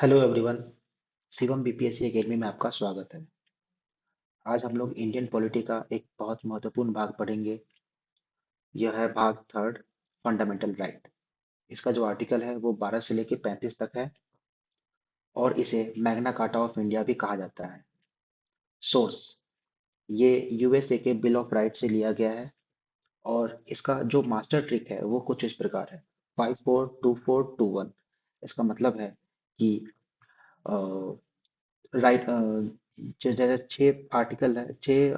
Hello everyone. Shivam BPSC academy में आपका स्वागत है। आज हम लोग इंडियन पॉलिटी का एक बहुत महत्वपूर्ण भाग पढ़ेंगे। यह है भाग थर्ड, फंडामेंटल राइट। इसका जो आर्टिकल है वो 12 से लेकर 35 तक है और इसे मैग्ना कार्टा ऑफ इंडिया भी कहा जाता है। सोर्स, ये यूएसए के बिल ऑफ राइट से लिया गया है और इसका जो मास्टर ट्रिक है वो कुछ इस प्रकार है: 542421। इसका मतलब है कि राइट, जैसे छह आर्टिकल है, छह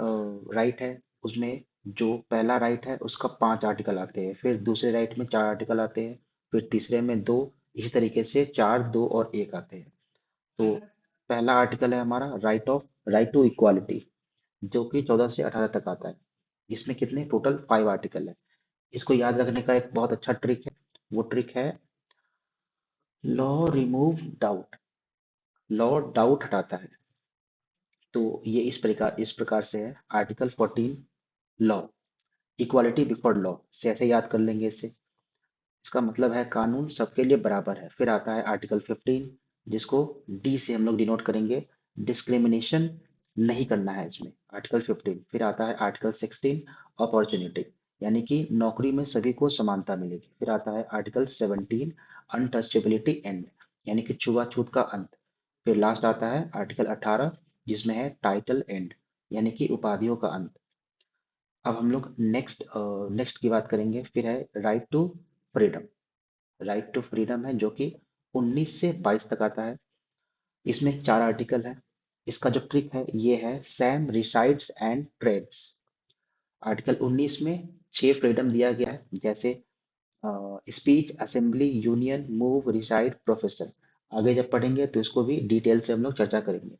राइट है, उसमें जो पहला राइट है उसका पांच आर्टिकल आते हैं, फिर दूसरे राइट में चार आर्टिकल आते हैं, फिर तीसरे में दो, इसी तरीके से चार, दो और एक आते हैं। तो पहला आर्टिकल है हमारा राइट टू इक्वालिटी, जो कि 14 से 18 तक आता है। इसमें कितने टोटल फाइव आर्टिकल है। इसको याद रखने का एक बहुत अच्छा ट्रिक है। वो ट्रिक है law remove doubt. Law doubt हटाता है। तो ये इस प्रकार से है। Article 14, law, equality before law से ऐसे याद कर लेंगे इसे। इसका मतलब है कानून सबके लिए बराबर है। फिर आता है आर्टिकल 15, जिसको डी से हम लोग डिनोट करेंगे। डिस्क्रिमिनेशन नहीं करना है इसमें, आर्टिकल 15। फिर आता है आर्टिकल 16, अपॉर्चुनिटी, यानी कि नौकरी में सभी को समानता मिलेगी। फिर आता है आर्टिकल 17, अनटचेबिलिटी एंड, यानी कि छुआछूत का अंत। फिर लास्ट आता है आर्टिकल 18, जिसमें है टाइटल एंड, यानी कि उपाधियों का अंत। अब हम लोग नेक्स्ट की बात करेंगे। फिर है right to freedom. Right to freedom है जो कि 19 से 22 तक आता है। इसमें चार आर्टिकल है। इसका जो ट्रिक है ये है same resides and trades. Article 19 में छह फ्रीडम दिया गया है, जैसे speech, assembly, union, move, reside, profession. आगे जब पढ़ेंगे तो इसको भी डिटेल से हम लोग चर्चा करेंगे।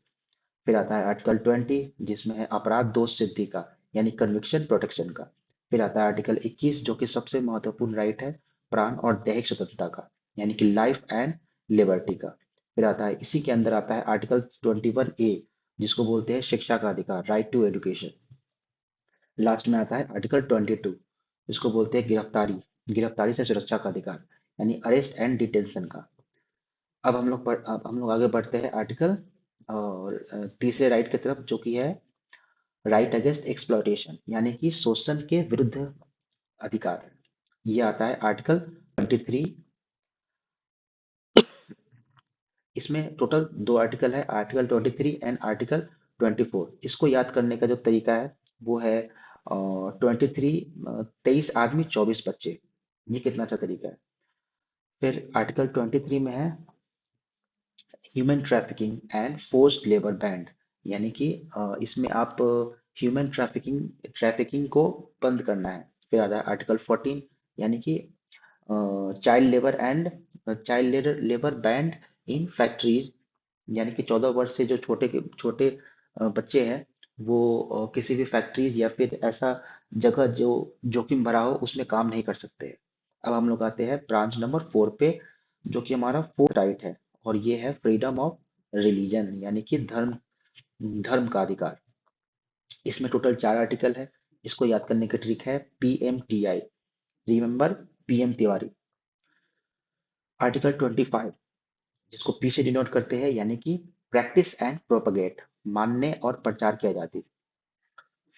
फिर आता है आर्टिकल 20, जिसमें है अपराध दोष सिद्धि का, यानी कन्विक्शन प्रोटेक्शन का। फिर आता है आर्टिकल 21, जो कि सबसे महत्वपूर्ण राइट है, प्राण और दैहिक स्वतंत्रता का, यानी कि लाइफ एंड लिबर्टी का। फिर आता है, इसी के अंदर आता है आर्टिकल 21A, जिसको बोलते हैं शिक्षा का अधिकार, राइट टू एजुकेशन। लास्ट में आता है आर्टिकल 22, जिसको बोलते हैं गिरफ्तारी से सुरक्षा का अधिकार, यानी अरेस्ट एंड डिटेंशन का। अब हम लोग आगे बढ़ते हैं आर्टिकल और तीसरे राइट की तरफ, जो कि है राइट अगेंस्ट एक्सप्लॉयटेशन, यानी कि शोषण के विरुद्ध अधिकार। ये आता है आर्टिकल 23। इसमें टोटल दो आर्टिकल है, आर्टिकल 23 एंड आर्टिकल 24। इसको याद करने का जो तरीका है वो है 23, 23 आदमी 24 बच्चे। ये कितना अच्छा तरीका है। फिर आर्टिकल 23 में है human trafficking and forced labour band, यानी कि इसमें आप ह्यूमन ट्रैफिकिंग को बंद करना है। फिर आता है आर्टिकल 14, यानी कि child labour band in factories, यानी कि 14 वर्ष से जो छोटे बच्चे हैं, वो किसी भी फैक्ट्रीज या फिर ऐसा जगह जो जोखिम भरा हो उसमें काम नहीं कर सकते। अब हम लोग आते हैं ब्रांच नंबर 4 पे, जो कि हमारा फोर्थ राइट है, और ये है फ्रीडम ऑफ रिलीजन, यानी कि धर्म धर्म का अधिकार। इसमें टोटल चार आर्टिकल है। इसको याद करने की ट्रिक है PMTI, remember PM Tiwari. Article 25, जिसको पी से डिनोट करते हैं, यानी कि प्रैक्टिस एंड प्रोपगेट, मानने और प्रचार की आजादी।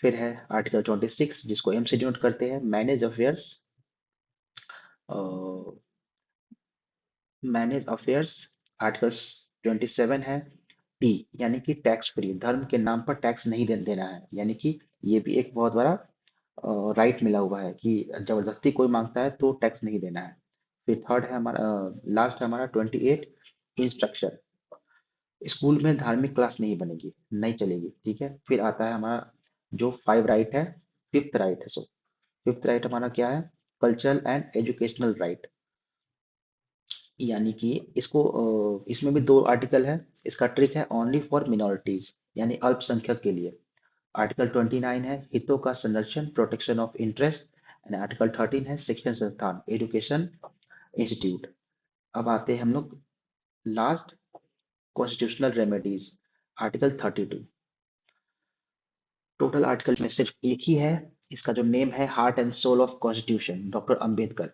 फिर है आर्टिकल 26, जिसको M से डिनोट करते हैं, मैनेज अफेयर्स। आर्टिकल 27 है टी, यानी कि टैक्स फ्री, धर्म के नाम पर टैक्स नहीं देना है, यानी कि ये भी एक बहुत बड़ा राइट मिला हुआ है कि जबरदस्ती कोई मांगता है तो टैक्स नहीं देना है। फिर थर्ड है हमारा, लास्ट है हमारा 28, इंस्ट्रक्शन। स्कूल में धार्मिक क्लास नहीं बनेगी, नहीं चलेगी, ठीक है। फिर आता है हमारा जो फाइव राइट है, फिफ्थ राइट है। सो फिफ्थ राइट हमारा क्या है? कल्चरल एंड एजुकेशनल राइट, यानी कि इसमें भी दो आर्टिकल है। इसका ट्रिक है ओनली फॉर मिनोरिटीज, यानी अल्पसंख्यक के लिए। आर्टिकल 29 है हितों का संरक्षण, protection of interest. And article 13 है शिक्षण संस्थान, एजुकेशन इंस्टीट्यूट। अब आते हैं हम लोग last, constitutional remedies, article 32। Total article में सिर्फ एक ही है। इसका जो नेम है heart and soul of constitution, doctor Ambedkar.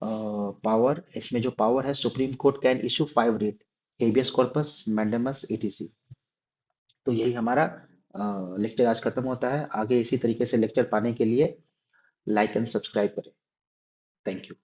Power, इसमें जो पावर है, supreme court can issue five writ, habeas corpus, mandamus, ETC. तो यही हमारा लेक्चर आज खत्म होता है। आगे इसी तरीके से लेक्चर पाने के लिए लाइक एंड सब्सक्राइब करें। Thank you.